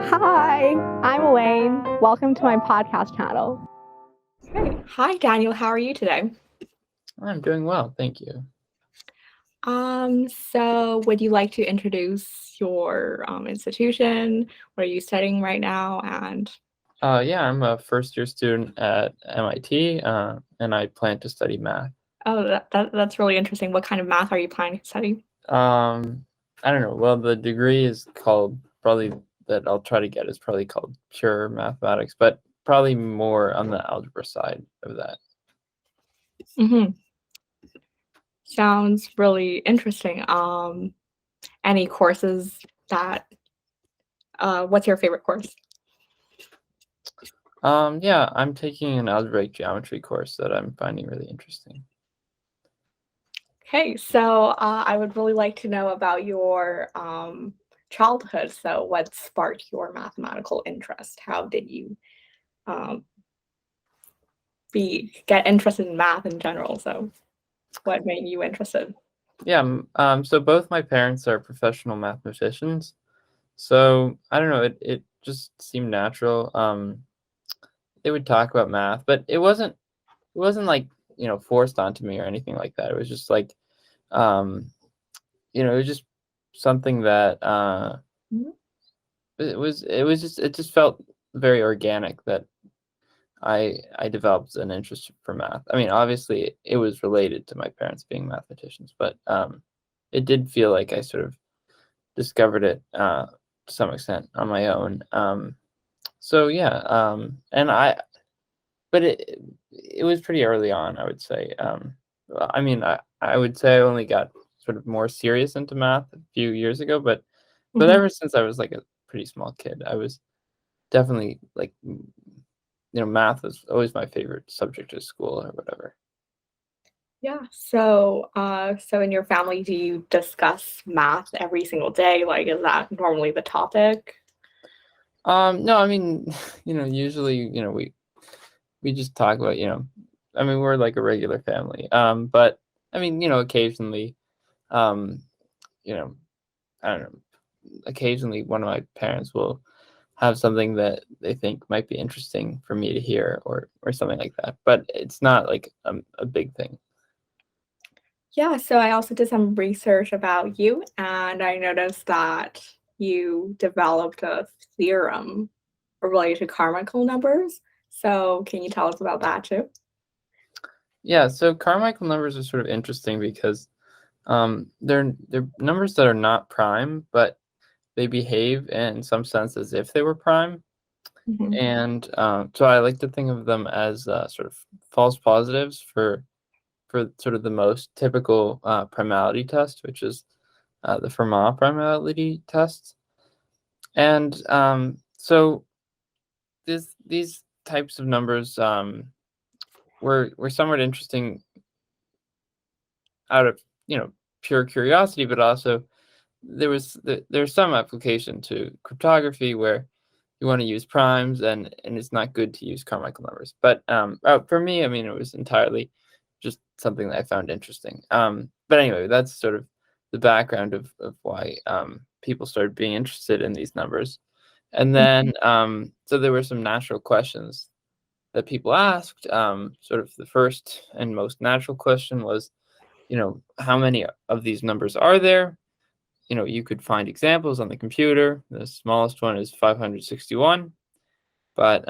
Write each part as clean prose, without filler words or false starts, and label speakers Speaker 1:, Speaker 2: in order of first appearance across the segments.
Speaker 1: Hi, I'm Elaine. Welcome to my podcast channel.
Speaker 2: Great. Hi, Daniel. How are you today?
Speaker 3: I'm doing well, thank you.
Speaker 2: So would you like to introduce your institution? What are you studying right now? And
Speaker 3: Yeah, I'm a first-year student at MIT, and I plan to study math.
Speaker 2: oh, that's really interesting. What kind of math are you planning to study?
Speaker 3: I don't know. Well, the degree is called probably that I'll try to get is probably called pure mathematics, but probably more on the algebra side of that.
Speaker 2: Mm-hmm. Sounds really interesting. Any courses that what's your favorite course?
Speaker 3: Yeah, I'm taking an algebraic geometry course that I'm finding really interesting.
Speaker 2: Okay, so I would really like to know about your childhood. So what sparked your mathematical interest? How did you um, get interested in math in general? So what made you interested?
Speaker 3: Yeah, so both my parents are professional mathematicians, so I don't know, it just seemed natural. They would talk about math, but it wasn't like, forced onto me or anything like that. It was just like, um, it was just something that
Speaker 2: Mhm.
Speaker 3: it just felt very organic that I developed an interest for math. I mean, obviously it was related to my parents being mathematicians, but it did feel like I sort of discovered it to some extent on my own. So yeah, but it was pretty early on, I would say. I mean, I would say I only got sort of more serious into math a few years ago, but
Speaker 2: Mhm.
Speaker 3: ever since I was like a pretty small kid, I was definitely like, math was always my favorite subject at school or whatever.
Speaker 2: Yeah. So in your family, do you discuss math every single day? Like, is that normally the topic?
Speaker 3: No, I mean, usually, we just talk about, I mean, we're like a regular family. But I mean, occasionally, um, you know, I don't know, occasionally one of my parents will have something that they think might be interesting for me to hear or something like that. But it's not like a big thing.
Speaker 2: Yeah, so I also did some research about you, and I noticed that you developed a theorem related to Carmichael numbers. So can you tell us about that too?
Speaker 3: Yeah, so Carmichael numbers are sort of interesting because they're numbers that are not prime, but they behave in some sense as if they were prime.
Speaker 2: Mhm.
Speaker 3: And so I like to think of them as sort of false positives for sort of the most typical primality test, which is the Fermat primality test. And so these types of numbers were somewhat interesting out of pure curiosity, but also there's some application to cryptography where you want to use primes and it's not good to use Carmichael numbers. But for me, I mean, it was entirely just something that I found interesting. But anyway, that's sort of the background of why people started being interested in these numbers. And then so there were some natural questions that people asked. Sort of the first and most natural question was, how many of these numbers are there? You could find examples on the computer. The smallest one is 561, but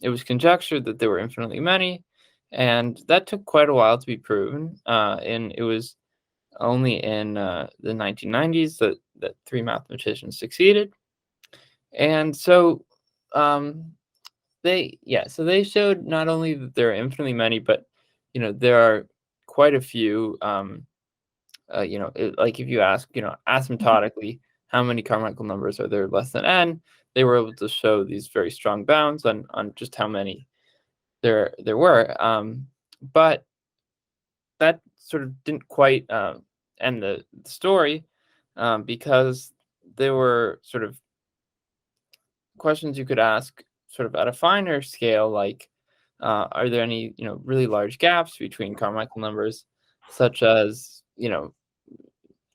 Speaker 3: it was conjectured that there were infinitely many, and that took quite a while to be proven. And it was only in the 1990s that three mathematicians succeeded. And so they showed not only that there are infinitely many, but there are quite a few. Like if you ask, asymptotically, how many Carmichael numbers are there less than n, they were able to show these very strong bounds on just how many there were. But that sort of didn't quite end the story, because there were sort of questions you could ask sort of at a finer scale, like are there any really large gaps between Carmichael numbers, such as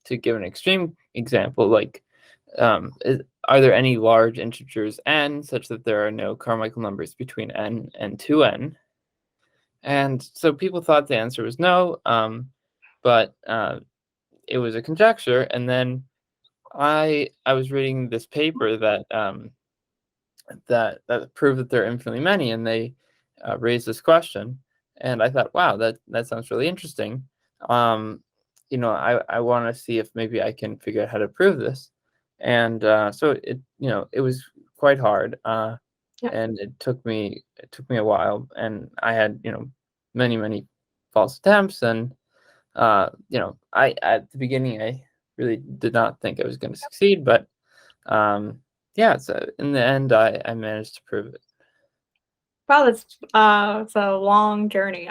Speaker 3: to give an extreme example, like are there any large integers n such that there are no Carmichael numbers between n and 2n? And so people thought the answer was no, but it was a conjecture. And then I was reading this paper that that proved that there are infinitely many, and they raised this question, and I thought, wow, that sounds really interesting. I want to see if maybe I can figure out how to prove this, and so it was quite hard, and it took me a while, and I had many false attempts, and I at the beginning I really did not think I was going to succeed, but yeah, so in the end, I managed to prove it.
Speaker 2: Wow, that's it's a long journey.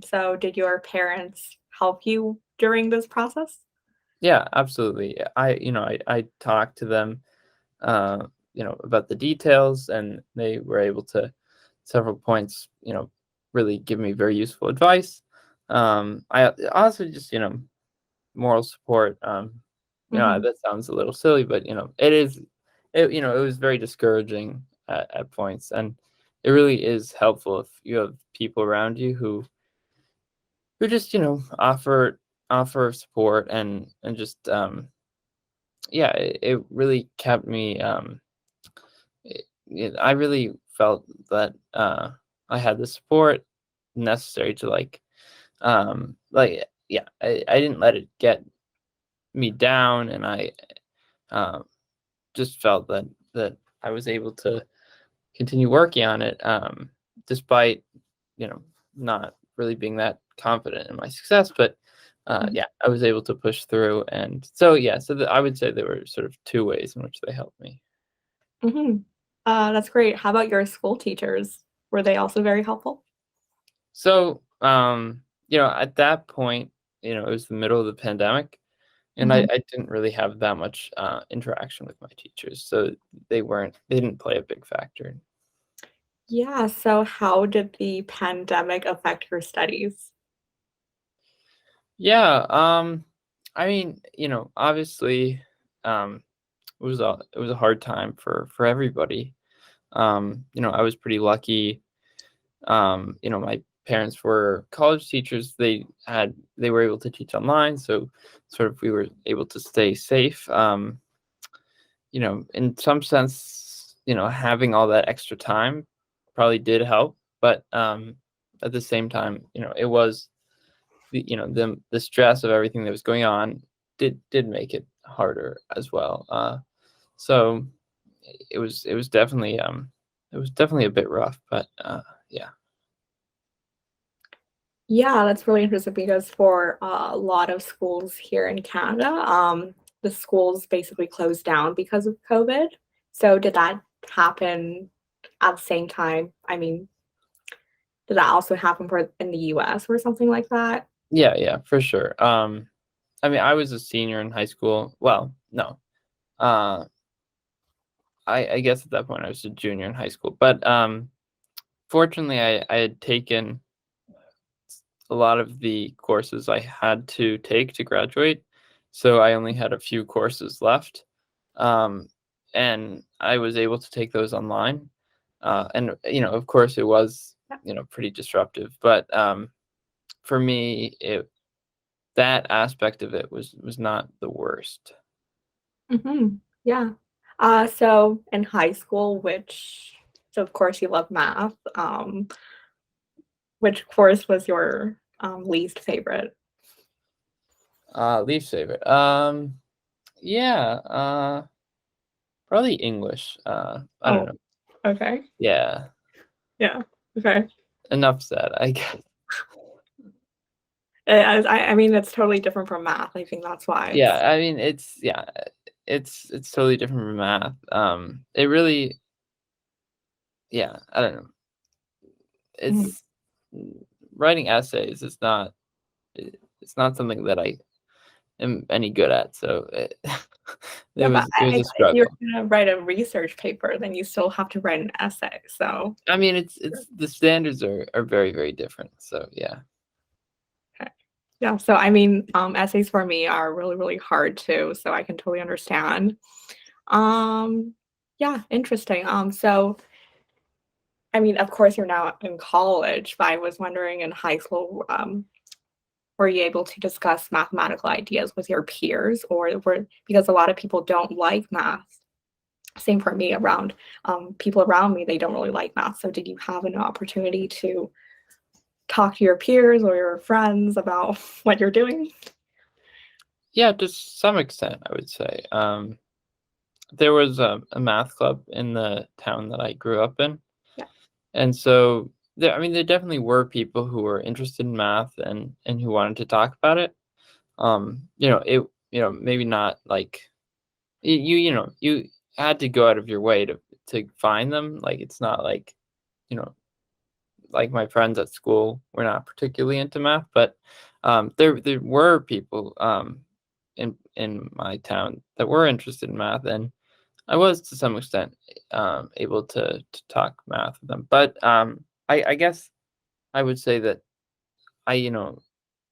Speaker 2: So did your parents help you during this process?
Speaker 3: Yeah, absolutely. I talked to them, about the details, and they were able to, several points, really give me very useful advice. I also just, moral support.
Speaker 2: Mhm.
Speaker 3: That sounds a little silly, but it is. It was very discouraging at points, and it really is helpful if you have people around you who just offer support, and just yeah, it really kept me. I really felt that I had the support necessary to yeah, I didn't let it get me down, and I um, just felt that I was able to continue working on it, despite you know not really being that confident in my success. But
Speaker 2: Mhm.
Speaker 3: yeah, I was able to push through, and so yeah, I would say there were sort of two ways in which they helped me.
Speaker 2: Mhm. That's great. How about your school teachers? Were they also very helpful?
Speaker 3: So at that point, it was the middle of the pandemic, and
Speaker 2: Mhm.
Speaker 3: I didn't really have that much interaction with my teachers, so they didn't play a big factor.
Speaker 2: Yeah, so how did the pandemic affect your studies?
Speaker 3: Yeah, I mean, obviously, it was a hard time for everybody. I was pretty lucky. My parents were college teachers. They were able to teach online, so sort of we were able to stay safe. In some sense, having all that extra time probably did help, but at the same time, it was the stress of everything that was going on did make it harder as well. So it was definitely a bit rough, but yeah.
Speaker 2: Yeah, that's really interesting because for a lot of schools here in Canada, the schools basically closed down because of COVID. So did that happen at the same time? I mean, did that also happen for in the US or something like that?
Speaker 3: Yeah, for sure. I mean, I was a senior in high school. Well, no. Uh, I guess at that point I was a junior in high school. But fortunately, I had taken a lot of the courses I had to take to graduate, so I only had a few courses left, um, and I was able to take those online. And of course, it was
Speaker 2: Yeah.
Speaker 3: pretty disruptive, but for me, that aspect of it was not the worst.
Speaker 2: Yeah. So in high school, so of course you love math. Which course was your least favorite?
Speaker 3: Least favorite. Yeah. Probably English. I don't
Speaker 2: Oh,
Speaker 3: know.
Speaker 2: okay.
Speaker 3: Yeah.
Speaker 2: Yeah. Okay.
Speaker 3: Enough said, I guess.
Speaker 2: I mean, it's totally different from math. I think that's why
Speaker 3: Yeah.
Speaker 2: it's
Speaker 3: I mean, it's totally different from math. It really. Yeah. I don't know.
Speaker 2: mhm.
Speaker 3: It's writing essays. It's not something that I am any good at. So it
Speaker 2: Yeah, but
Speaker 3: it was
Speaker 2: I
Speaker 3: a
Speaker 2: guess if you're
Speaker 3: struggle.
Speaker 2: gonna write a research paper, then you still have to write an essay. So
Speaker 3: I mean, it's the standards are very different. So yeah.
Speaker 2: okay. Yeah. So I mean, essays for me are really, really hard too. So I can totally understand. Yeah, interesting. So I mean, of course, you're now in college, but I was wondering in high school, were you able to discuss mathematical ideas with your peers, or were because a lot of people don't like math. Same for me around people around me, they don't really like math. So did you have an opportunity to talk to your peers or your friends about what you're doing?
Speaker 3: Yeah, to some extent, I would say. There was a math club in the town that I grew up in,
Speaker 2: Yeah.
Speaker 3: and so there, I mean, there definitely were people who were interested in math and who wanted to talk about it. Maybe not like you had to go out of your way to find them. Like it's not like, you know, like my friends at school were not particularly into math, but there were people in my town that were interested in math, and I was to some extent able to talk math with them. But I guess I would say that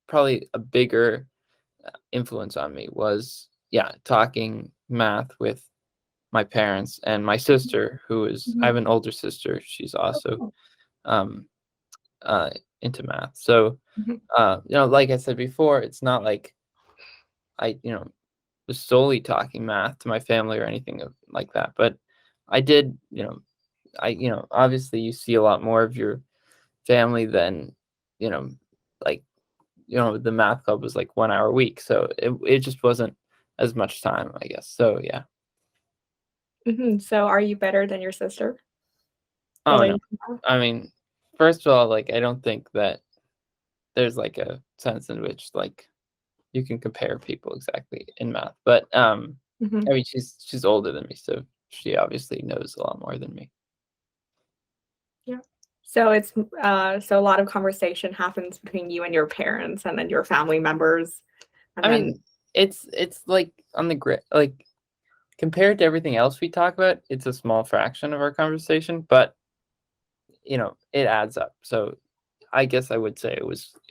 Speaker 3: probably a bigger influence on me was, yeah, talking math with my parents and my sister, who is I
Speaker 2: Mhm.
Speaker 3: have an older sister. She's also
Speaker 2: Oh,
Speaker 3: um, uh, into math. So,
Speaker 2: mhm.
Speaker 3: like I said before, it's not like I, was solely talking math to my family or anything like that. But I did, obviously you see a lot more of your family than, you know, like, the math club was like 1 hour a week. So it just wasn't as much time, I guess. So, yeah.
Speaker 2: Mhm. So are you better than your sister
Speaker 3: Oh, no.
Speaker 2: related to math?
Speaker 3: I mean, first of all, like, I don't think that there's like a sense in which like you can compare people exactly in math. But I
Speaker 2: Mhm.
Speaker 3: mean, she's older than me, so she obviously knows a lot more than me.
Speaker 2: Yeah. So so a lot of conversation happens between you and your parents and then your family members, and
Speaker 3: I
Speaker 2: then
Speaker 3: mean, it's like on the grid, like compared to everything else we talk about, it's a small fraction of our conversation, but it adds up. So I guess I would say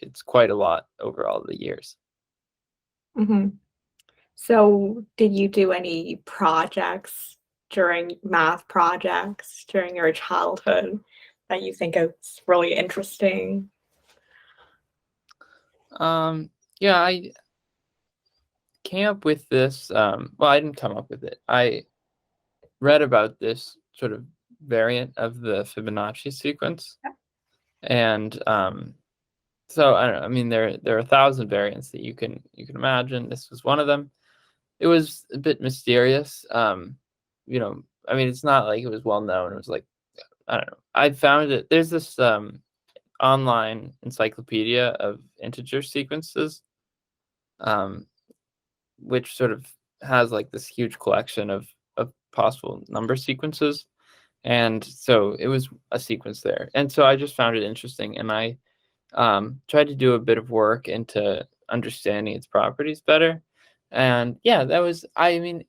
Speaker 3: it's quite a lot over all the years.
Speaker 2: Mhm. So did you do any projects math projects during your childhood that you think is really interesting?
Speaker 3: Yeah, I came up with this. Well, I didn't come up with it. I read about this sort of variant of the Fibonacci sequence, and so I don't know. I mean, there are 1,000 variants that you can imagine. This was one of them. It was a bit mysterious. I mean, it's not like it was well known. It was like, I don't know. I found it. There's this online encyclopedia of integer sequences, um, which sort of has like this huge collection of possible number sequences. And so it was a sequence there. And so I just found it interesting, and I tried to do a bit of work into understanding its properties better. And yeah, that was, I mean,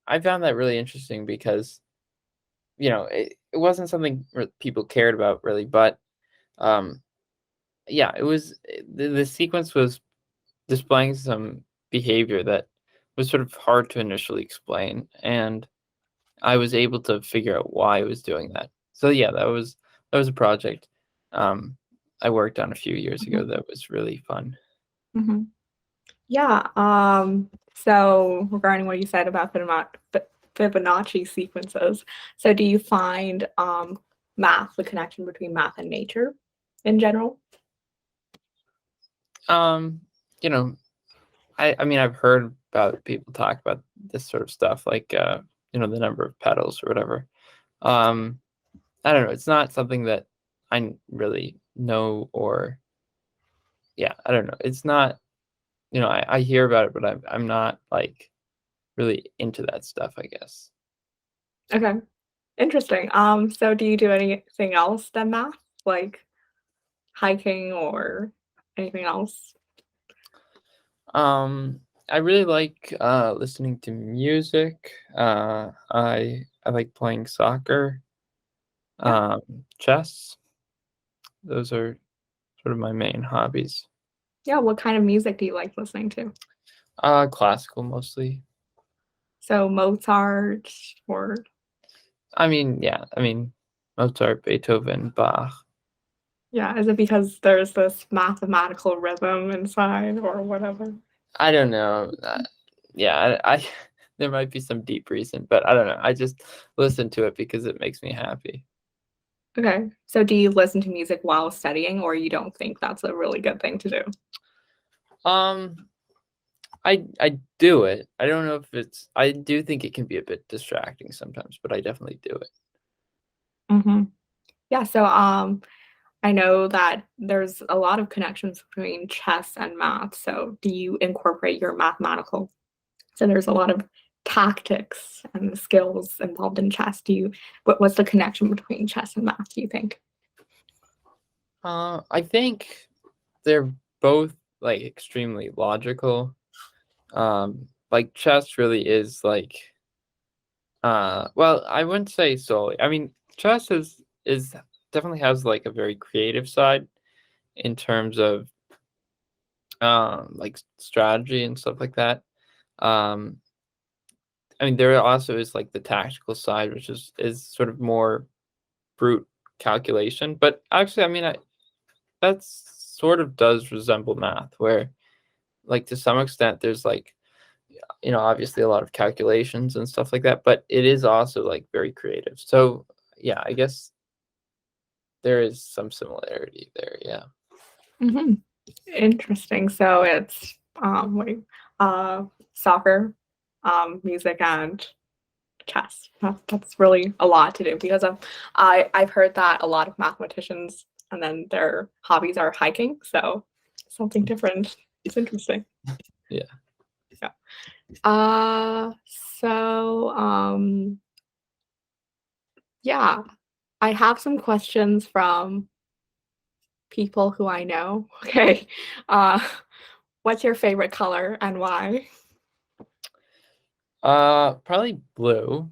Speaker 3: I found that really interesting because, it wasn't something people cared about really, but um, yeah, the sequence was displaying some behavior that was sort of hard to initially explain. And I was able to figure out why I was doing that. So yeah, that was a project I worked on a few years ago
Speaker 2: Mhm,
Speaker 3: that was really fun.
Speaker 2: mhm. Yeah, so regarding what you said about Fibonacci sequences, so do you find, the connection between math and nature in general?
Speaker 3: Um, you know, I mean I've heard about people talk about this sort of stuff, like the number of petals or whatever. Um, I don't know. It's not something that really know, or yeah, I don't know. It's not, I hear about it, but I'm not like really into that stuff, I guess.
Speaker 2: Okay, interesting. So do you do anything else than math, like hiking or anything else?
Speaker 3: I really like listening to music. I like playing soccer,
Speaker 2: Yeah.
Speaker 3: um, chess. Those are sort of my main hobbies.
Speaker 2: Yeah, what kind of music do you like listening to?
Speaker 3: Classical mostly.
Speaker 2: So Mozart or
Speaker 3: I mean, yeah, I mean, Mozart, Beethoven, Bach.
Speaker 2: yeah, is it because there's this mathematical rhythm inside or whatever?
Speaker 3: I don't know. Yeah, I there might be some deep reason, but I don't know. I just listen to it because it makes me happy.
Speaker 2: Okay. So do you listen to music while studying, or you don't think that's a really good thing to do?
Speaker 3: Um, I do it. I don't know if it's. I do think it can be a bit distracting sometimes, but I definitely do it.
Speaker 2: Mm-hmm. Yeah, so I know that there's a lot of connections between chess and math. So do you incorporate your mathematical? So there's a lot of tactics and skills involved in chess. What's the connection between chess and math, do you think?
Speaker 3: I think they're both like extremely logical. Like chess really is like well, I wouldn't say solely. I mean, chess is definitely has like a very creative side in terms of like strategy and stuff like that. Um, I mean, there also is like the tactical side, which is sort of more brute calculation. But actually, I mean, that sort of does resemble math, where like to some extent there's like obviously a lot of calculations and stuff like that, but it is also like very creative. So yeah, I guess there is some similarity there. Yeah.
Speaker 2: Hmm. Interesting. So it's soccer, music, and chess. That's really a lot to do because I've heard that a lot of mathematicians and then their hobbies are hiking. So something different. It's interesting.
Speaker 3: Yeah.
Speaker 2: Yeah. Uh, so yeah, I have some questions from people who I know. Okay. Uh, what's your favorite color and why?
Speaker 3: Probably blue.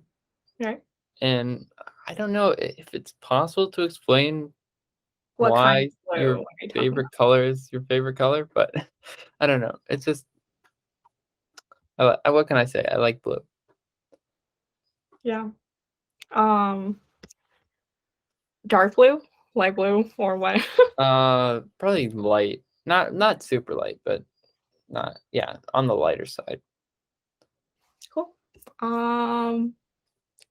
Speaker 2: Okay.
Speaker 3: And I don't know if it's possible to explain
Speaker 2: What kind
Speaker 3: why
Speaker 2: of blue
Speaker 3: your
Speaker 2: are you talking about?
Speaker 3: favorite color is your favorite color, but I don't know. It's just what can I say? I like blue.
Speaker 2: Yeah. Um, dark blue, light blue, or what?
Speaker 3: Probably light. Not super light, but not yeah, on the lighter side.
Speaker 2: Cool.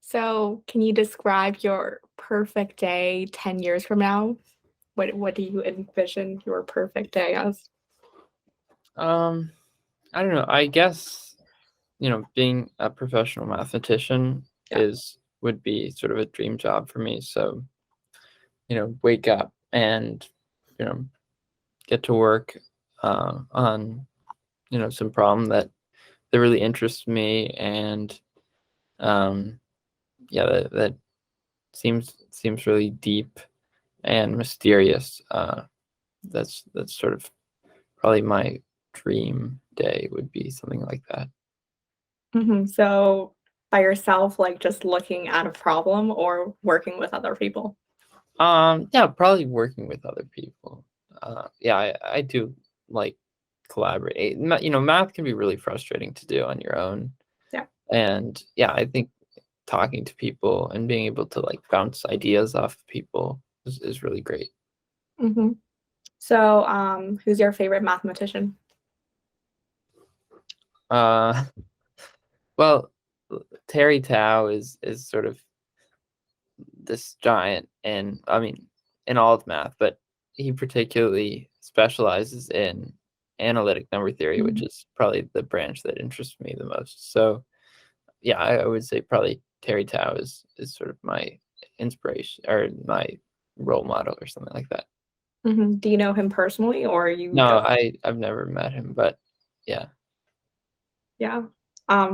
Speaker 2: So can you describe your perfect day 10 years from now? What do you envision your perfect day as?
Speaker 3: Um, I don't know. I guess, being a professional mathematician
Speaker 2: Yeah.
Speaker 3: would be sort of a dream job for me. So, wake up and, you know, get to work on, some problem that really interests me and yeah, that seems really deep and mysterious. That's sort of probably my dream day would be something like that.
Speaker 2: So by yourself, like just looking at a problem or working with other people?
Speaker 3: Yeah, probably working with other people. Yeah, I do like collaborate. Math can be really frustrating to do on your own.
Speaker 2: Yeah.
Speaker 3: And yeah, I think talking to people and being able to like bounce ideas off of people is really great.
Speaker 2: hmm So, who's your favorite mathematician?
Speaker 3: Uh, well, Terry Tao is sort of this giant, and I mean, in all of math, but he particularly specializes in analytic number theory, which
Speaker 2: Mhm.
Speaker 3: is probably the branch that interests me the most. So yeah, I would say probably Terry Tao is sort of my inspiration or my role model or something like that.
Speaker 2: Do you know him personally, or you
Speaker 3: No,
Speaker 2: just
Speaker 3: I've never met him, but yeah,
Speaker 2: yeah?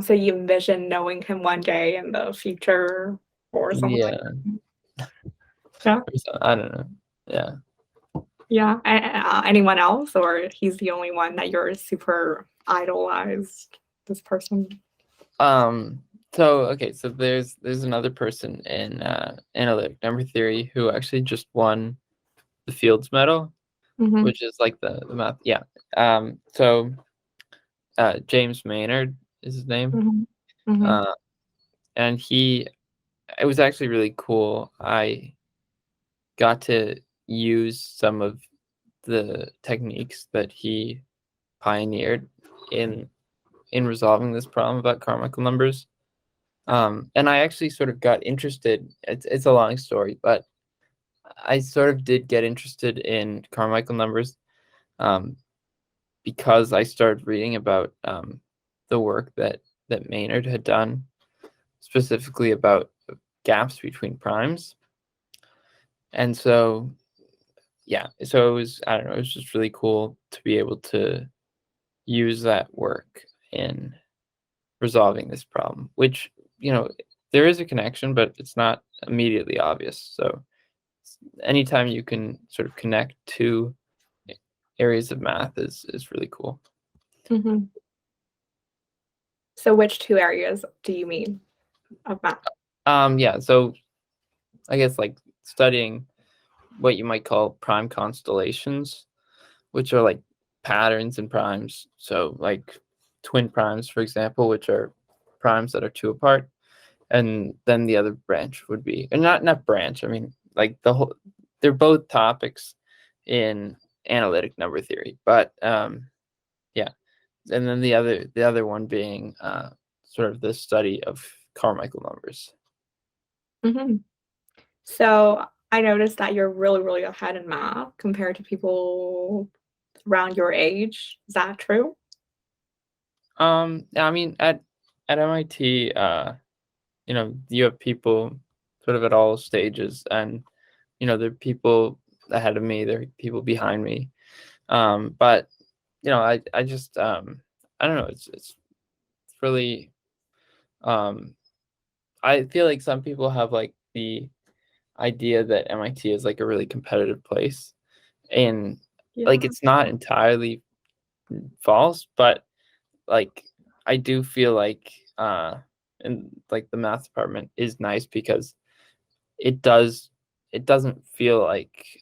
Speaker 2: So you envision knowing him one day in the future or something like
Speaker 3: yeah,
Speaker 2: that? Yeah.
Speaker 3: I don't know, yeah.
Speaker 2: Yeah. Anyone else, or he's the only one that you're super idolized, this person?
Speaker 3: Um, so okay, so there's another person in analytic number theory who actually just won the Fields Medal,
Speaker 2: Mhm,
Speaker 3: which is like the math. Yeah. So James Maynard is his name.
Speaker 2: mhm. Mhm.
Speaker 3: And it was actually really cool. I got to use some of the techniques that he pioneered in resolving this problem about Carmichael numbers. And I actually sort of got interested. It's a long story, but I sort of did get interested in Carmichael numbers because I started reading about the work that Maynard had done, specifically about gaps between primes. And so, yeah, so it was, I don't know, it was just really cool to be able to use that work in resolving this problem, which, there is a connection, but it's not immediately obvious. So anytime you can sort of connect two areas of math is really cool.
Speaker 2: Mhm. So which two areas do you mean of math?
Speaker 3: Yeah, so I guess like studying what you might call prime constellations, which are like patterns in primes. So like twin primes, for example, which are primes that are two apart. And then the other branch would be, and not branch, I mean like they're both topics in analytic number theory. But yeah. And then the other one being sort of the study of Carmichael numbers.
Speaker 2: Mhm. So I noticed that you're really, really ahead in math compared to people around your age. Is that true?
Speaker 3: I mean, at MIT, you have people sort of at all stages, and there are people ahead of me, there are people behind me. But I just I don't know. It's really I feel like some people have like the idea that MIT is like a really competitive place, and like
Speaker 2: Yeah.
Speaker 3: it's not entirely false, but like I do feel like and like the math department is nice because it doesn't feel like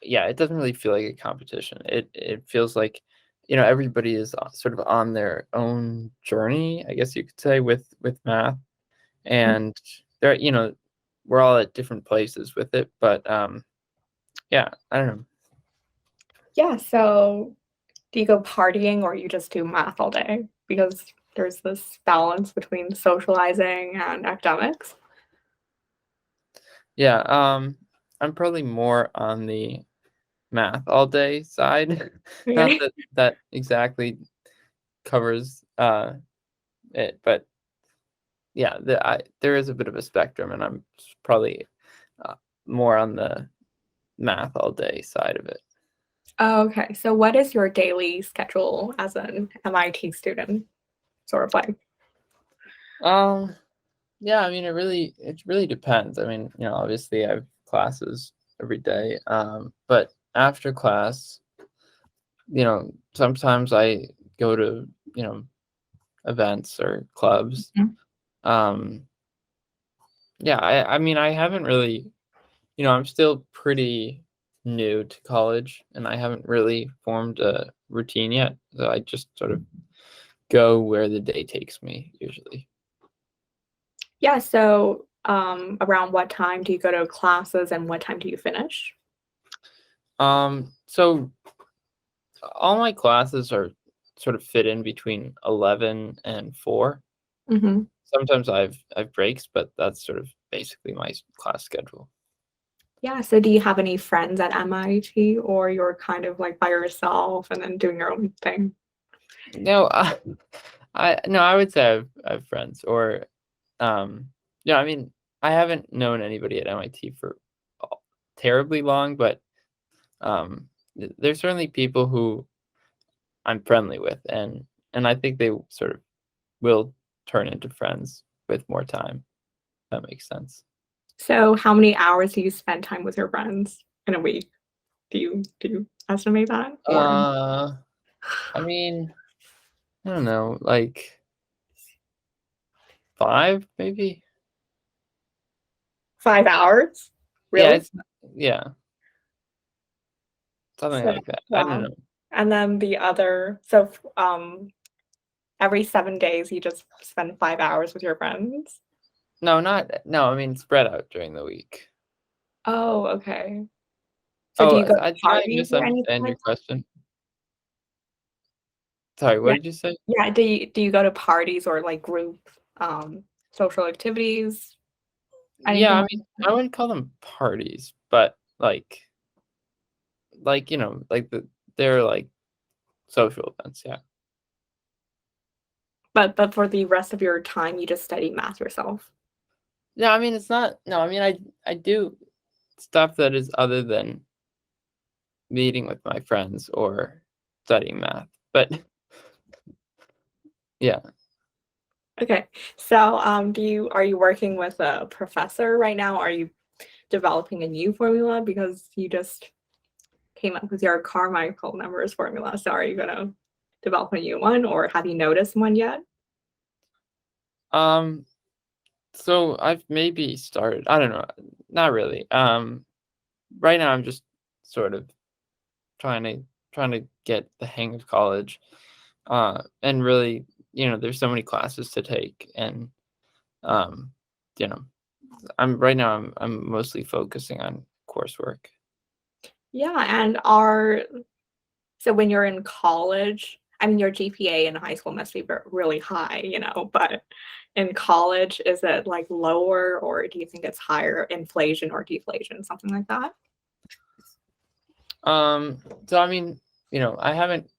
Speaker 3: it doesn't really feel like a competition. It feels like everybody is sort of on their own journey, I guess you could say, with math. And there we're all at different places with it, but yeah, I don't know.
Speaker 2: Yeah. So do you go partying or you just do math all day? Because there's this balance between socializing and academics.
Speaker 3: Yeah, I'm probably more on the math all day side. Not
Speaker 2: Okay.
Speaker 3: that that exactly covers it, but yeah, there is a bit of a spectrum, and I'm probably uh, more on the math all day side of it.
Speaker 2: Oh, okay. So what is your daily schedule as an MIT student sort of like?
Speaker 3: Um, yeah, I mean, it really depends. I mean, obviously I have classes every day, but after class, sometimes I go to events or clubs.
Speaker 2: Mhm.
Speaker 3: Um, yeah, I mean, I haven't really, I'm still pretty new to college, and I haven't really formed a routine yet. So I just sort of go where the day takes me usually.
Speaker 2: Yeah, so around what time do you go to classes and what time do you finish?
Speaker 3: So all my classes are sort of fit in between 11 and 4.
Speaker 2: Hmm.
Speaker 3: Sometimes I've breaks, but that's sort of basically my class schedule.
Speaker 2: Yeah, so do you have any friends at MIT or you're kind of like by yourself and then doing your own thing?
Speaker 3: No, I would say I have friends, or yeah, I mean, I haven't known anybody at MIT for terribly long, but there's certainly people who I'm friendly with, and I think they sort of will turn into friends with more time. If that makes sense.
Speaker 2: So how many hours do you spend time with your friends in a week? Do you estimate that? Or
Speaker 3: I mean, I don't know, like 5 maybe.
Speaker 2: 5 hours?
Speaker 3: Yeah,
Speaker 2: Really?
Speaker 3: yeah, something
Speaker 2: So
Speaker 3: like that. I don't
Speaker 2: wow.
Speaker 3: know.
Speaker 2: And then the other, so every 7 days you just spend 5 hours with your friends?
Speaker 3: No, I mean spread out during the week.
Speaker 2: Oh, okay. So do you go to
Speaker 3: Did I
Speaker 2: parties or anything
Speaker 3: misunderstand
Speaker 2: like
Speaker 3: your
Speaker 2: that?
Speaker 3: question? Sorry, what
Speaker 2: Yeah.
Speaker 3: did you say?
Speaker 2: Yeah, do you go to parties or, like, group, social activities?
Speaker 3: Yeah,
Speaker 2: Anything
Speaker 3: I
Speaker 2: like
Speaker 3: mean,
Speaker 2: that?
Speaker 3: I wouldn't call them parties, but like, like they're like social events, yeah.
Speaker 2: But for the rest of your time, you just study math yourself?
Speaker 3: No, I mean it's not no, I mean I do stuff that is other than meeting with my friends or studying math. But yeah.
Speaker 2: Okay. So, are you working with a professor right now? Are you developing a new formula because you just came up with your Carmichael numbers formula? So are you gonna develop a new one, or have you noticed one yet?
Speaker 3: Um so I've maybe started, I don't know, not really. Right now I'm just sort of trying to get the hang of college. And really, there's so many classes to take, and um you know, I'm mostly focusing on coursework.
Speaker 2: Yeah, and are so when you're in college, I mean, your GPA in high school must be really high, but in college, is it like lower, or do you think it's higher, inflation or deflation, something like that?
Speaker 3: So I mean, I haven't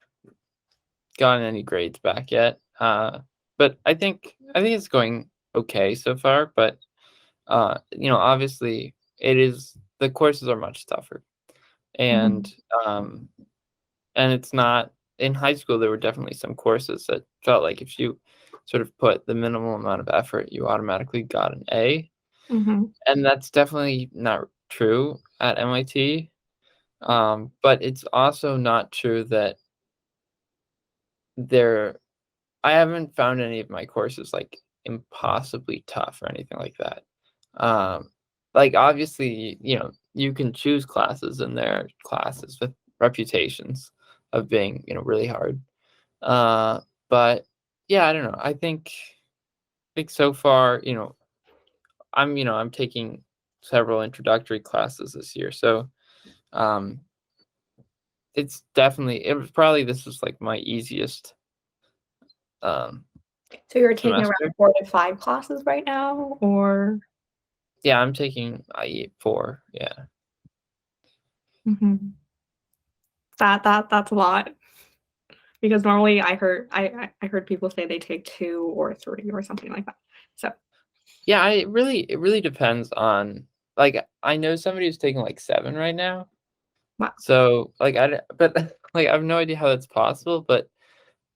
Speaker 3: gotten any grades back yet. But I think it's going okay so far, but obviously the courses are much tougher. And
Speaker 2: Mhm.
Speaker 3: um and it's not in high school. There were definitely some courses that felt like if you sort of put the minimal amount of effort, you automatically got an A.
Speaker 2: Mhm.
Speaker 3: And that's definitely not true at MIT. But it's also not true that there I haven't found any of my courses like impossibly tough or anything like that. Like obviously, you can choose classes, and there are classes with reputations of being, really hard. Uh, but yeah, I don't know. I think so far, I'm taking several introductory classes this year. So um this is like my easiest um
Speaker 2: So you're taking
Speaker 3: semester.
Speaker 2: around 4 to 5 classes right now, or
Speaker 3: Yeah, I'm taking IE4. Yeah.
Speaker 2: Mhm. That's a lot, because normally I heard people say they take 2 or 3 or something like that. So,
Speaker 3: Yeah, it really depends on, like, I know somebody who's taking like 7 right now.
Speaker 2: wow.
Speaker 3: So like but like I have no idea how that's possible, but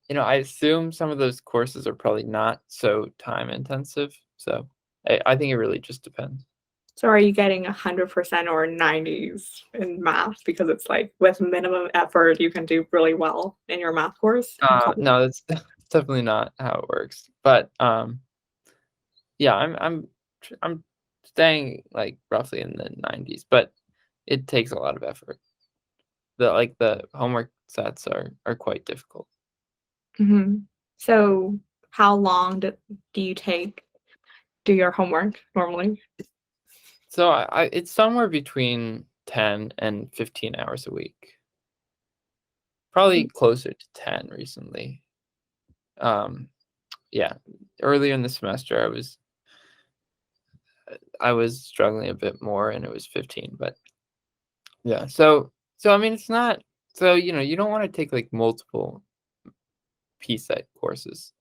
Speaker 3: I assume some of those courses are probably not so time intensive. So I think it really just depends.
Speaker 2: So are you getting 100% or 90s in math, because it's like with minimum effort, you can do really well in your math course in college?
Speaker 3: No, that's definitely not how it works. But yeah, I'm staying like roughly in the 90s, but it takes a lot of effort. The homework sets are quite difficult.
Speaker 2: Mhm. So how long do you do your homework normally?
Speaker 3: So it's somewhere between 10 and 15 hours a week. Probably closer to 10 recently. Um, yeah, earlier in the semester I was struggling a bit more, and it was 15, but yeah. So I mean it's not, so you don't want to take like multiple P-set courses.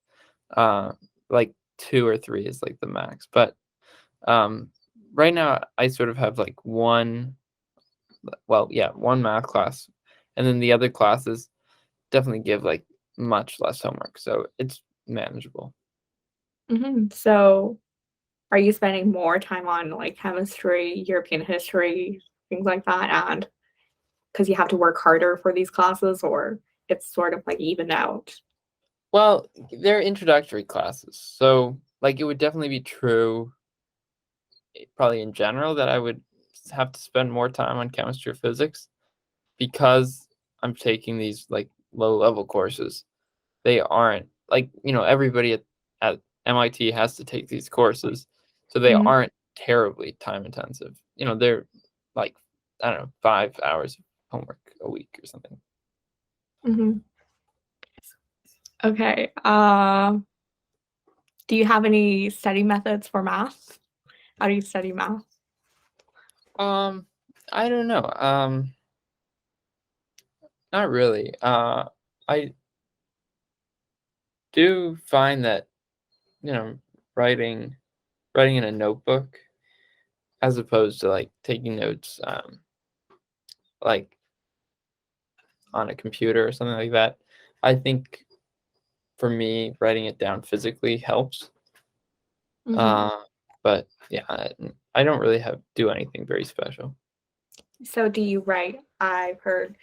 Speaker 3: Uh like 2 or 3 is like the max. But um right now I sort of have like one math class, and then the other classes definitely give like much less homework, so it's manageable.
Speaker 2: Mhm. So are you spending more time on, like, chemistry, European history, things like that, and because you have to work harder for these classes, or it's sort of, like, evened out?
Speaker 3: Well, they're introductory classes, so like it would definitely be true, probably in general, that I would have to spend more time on chemistry or physics because I'm taking these like low level courses. They aren't like, everybody at MIT has to take these courses, so they
Speaker 2: Mhm.
Speaker 3: aren't terribly time intensive. They're like, I don't know, 5 hours of homework a week or something.
Speaker 2: Mhm. Okay. Do you have any study methods for math? How do you study math?
Speaker 3: I don't know. Not really. I do find that, writing in a notebook as opposed to like taking notes, like on a computer or something like that. I think for me, writing it down physically helps.
Speaker 2: Mhm.
Speaker 3: But yeah, I don't really do anything very special.
Speaker 2: So do you write? I've heard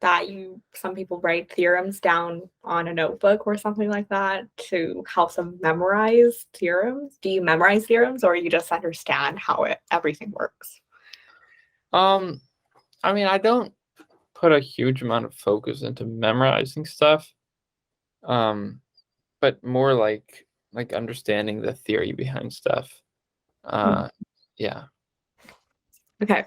Speaker 2: that some people write theorems down on a notebook or something like that to help them memorize theorems. Do you memorize theorems or you just understand how everything works?
Speaker 3: Um, I mean, I don't put a huge amount of focus into memorizing stuff. But more like understanding the theory behind stuff.
Speaker 2: Mhm.
Speaker 3: Yeah.
Speaker 2: Okay.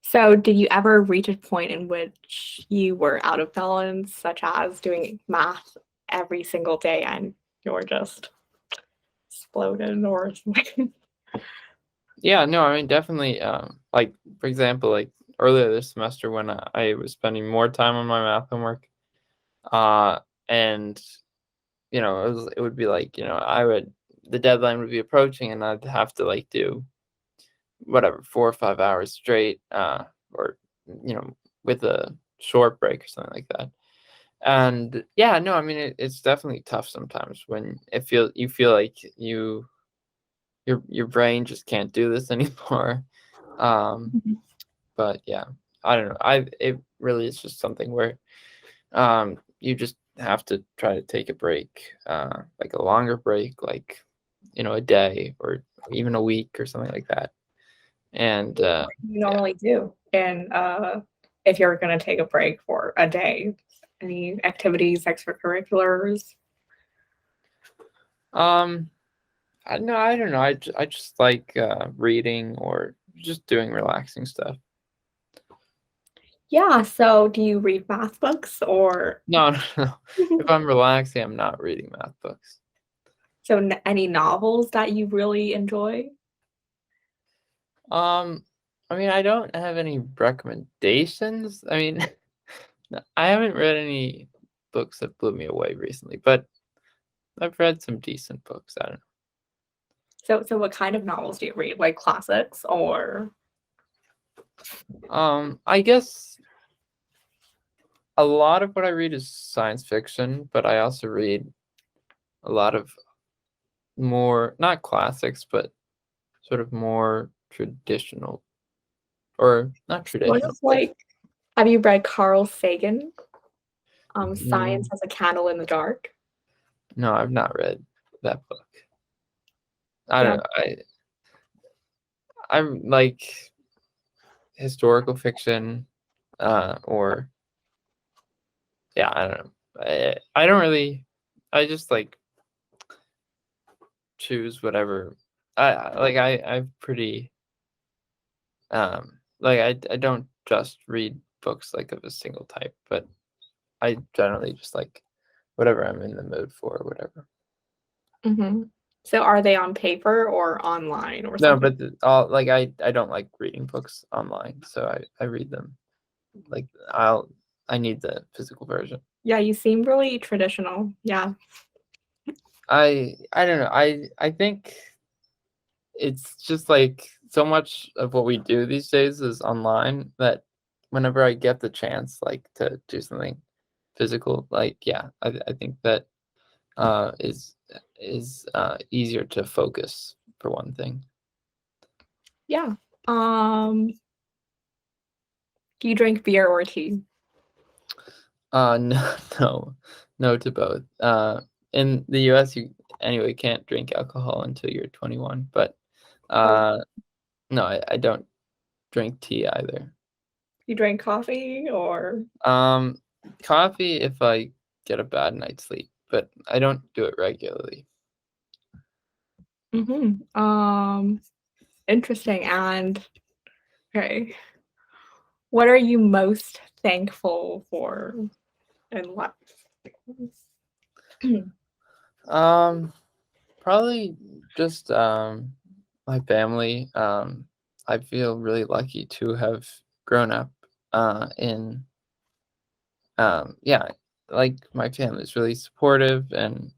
Speaker 2: So did you ever reach a point in which you were out of balance, such as doing math every single day and you're just exploded or something?
Speaker 3: Yeah, no, I mean definitely like for example, like earlier this semester when I was spending more time on my math homework, uh and it would be like, the deadline would be approaching and I'd have to like do whatever 4 or 5 hours straight, or with a short break or something like that. And yeah, no, I mean it's definitely tough sometimes when you feel like your brain just can't do this anymore. Um,
Speaker 2: Mhm.
Speaker 3: but yeah, I don't know. It really is just something where you just have to try to take a break, like a longer break, like a day or even a week or something like that. And
Speaker 2: What do you
Speaker 3: yeah,
Speaker 2: normally do? And if you're going to take a break for a day, any activities, extracurriculars?
Speaker 3: um, I don't know. I just like reading or just doing relaxing stuff.
Speaker 2: Yeah, so do you read math books or
Speaker 3: No, no, no. If I'm relaxing, I'm not reading math books.
Speaker 2: so any novels that you really enjoy?
Speaker 3: Um, I mean, I don't have any recommendations. I mean, I haven't read any books that blew me away recently, but I've read some decent books. I don't
Speaker 2: So what kind of novels do you read? Like classics or
Speaker 3: know. I guess a lot of what I read is science fiction, but I also read a lot of more, not classics, but sort of more traditional, or not
Speaker 2: what
Speaker 3: traditional,
Speaker 2: is
Speaker 3: but
Speaker 2: like have you read Carl Sagan? Science
Speaker 3: mm,
Speaker 2: as a Candle in the Dark?
Speaker 3: no, I've not read that book. I
Speaker 2: Yeah.
Speaker 3: don't know. I'm like historical fiction, or yeah, I don't know. I don't really. I just like choose whatever. I'm pretty like I don't just read books like of a single type, but I generally just like whatever I'm in the mood for or whatever.
Speaker 2: Mhm. So are they on paper or online or
Speaker 3: No,
Speaker 2: something?
Speaker 3: but all like I don't like reading books online, so I read them like I need the physical version.
Speaker 2: Yeah, you seem really traditional. Yeah.
Speaker 3: I don't know. I think it's just like so much of what we do these days is online that whenever I get the chance like to do something physical, like yeah, I think that is easier to focus for one thing.
Speaker 2: Yeah. Um, do you drink beer or tea?
Speaker 3: No, no to both. In the US, you anyway can't drink alcohol until you're 21, but
Speaker 2: Oh,
Speaker 3: uh, no, I don't drink tea either.
Speaker 2: you drink coffee or
Speaker 3: Um, Coffee if I get a bad night's sleep, but I don't do it regularly.
Speaker 2: Interesting. And okay, what are you most thankful for in life?
Speaker 3: Probably just my family. I feel really lucky to have grown up in yeah, like my family is really supportive, and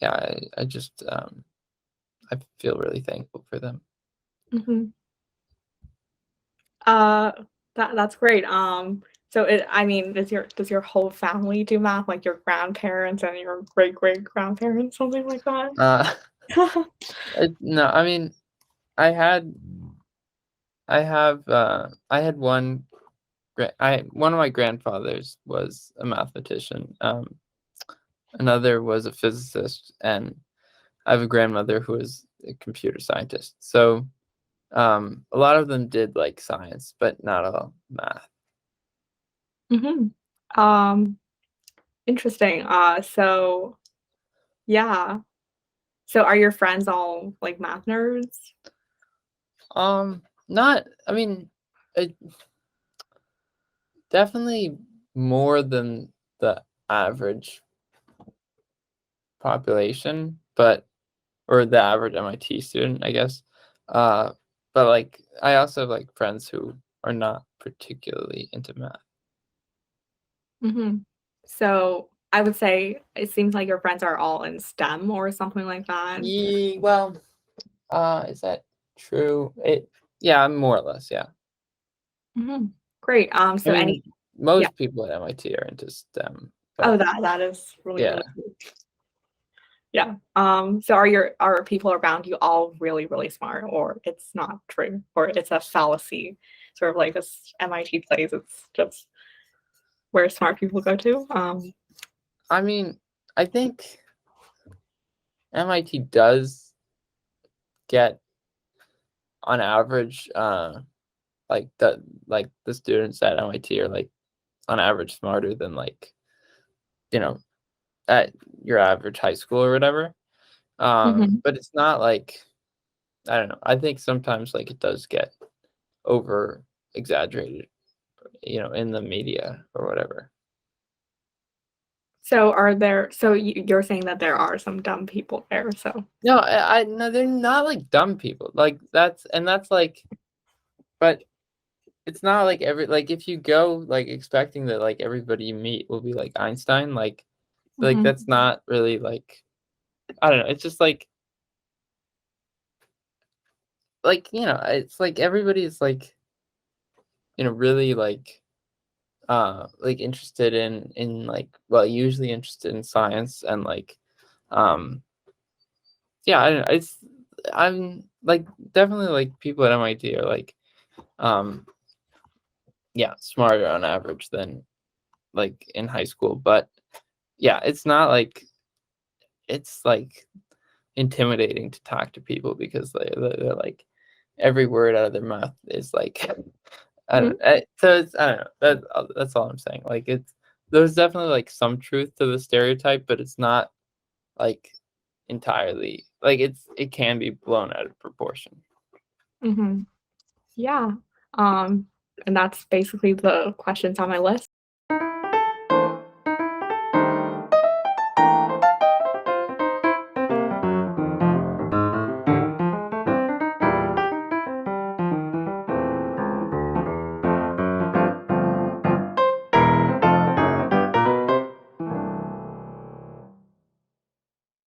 Speaker 3: yeah, I just I feel really thankful for them.
Speaker 2: Mm-hmm. That's great. So I mean, does your whole family do math, like your grandparents and your great great grandparents, something like that?
Speaker 3: Uh, no, I mean, I had I had one one of my grandfathers was a mathematician. Another was a physicist, and I have a grandmother who is a computer scientist. So a lot of them did like science, but not all math.
Speaker 2: Mm-hmm. Interesting. So yeah. So are your friends all like math nerds?
Speaker 3: Not. I mean, it, definitely more than the average population, or the average MIT student, I guess. Uh, but like I also have like friends who are not particularly into math.
Speaker 2: Mm-hmm. So I would say it seems like your friends are all in STEM or something like that.
Speaker 3: Well, is that true? Yeah, more or less, yeah.
Speaker 2: Mm-hmm. Great.
Speaker 3: I
Speaker 2: So
Speaker 3: mean,
Speaker 2: yeah.
Speaker 3: most people at MIT are into STEM,
Speaker 2: Oh,
Speaker 3: but
Speaker 2: that is really
Speaker 3: yeah.
Speaker 2: really cool. Yeah. So are people around you all really, really smart, or it's not true, or it's a fallacy, sort of like this MIT place, it's just where smart people go to?
Speaker 3: I mean, I think MIT does get on average, like the students at MIT are like on average smarter than like, you know, at your average high school or whatever.
Speaker 2: Mhm.
Speaker 3: But it's not like, I don't know. I think sometimes like it does get over exaggerated, in the media or whatever.
Speaker 2: So you're saying that there are some dumb people there, so
Speaker 3: No, no, they're not like dumb people. Like that's like, but it's not like like if you go like expecting that like everybody you meet will be like Einstein, like
Speaker 2: Mhm.
Speaker 3: that's not really like, I don't know. It's just like it's like everybody is really like interested in like, well, usually interested in science, and like um yeah, I don't know. I'm like definitely like people at MIT are like um yeah, smarter on average than like in high school, but yeah, it's like intimidating to talk to people because they're like every word out of their mouth is like
Speaker 2: Mhm.
Speaker 3: so it's, I don't know, that's all I'm saying. Like there's definitely like some truth to the stereotype, but it's not like entirely, like it can be blown out of proportion.
Speaker 2: Mhm. Yeah. And that's basically the questions on my list.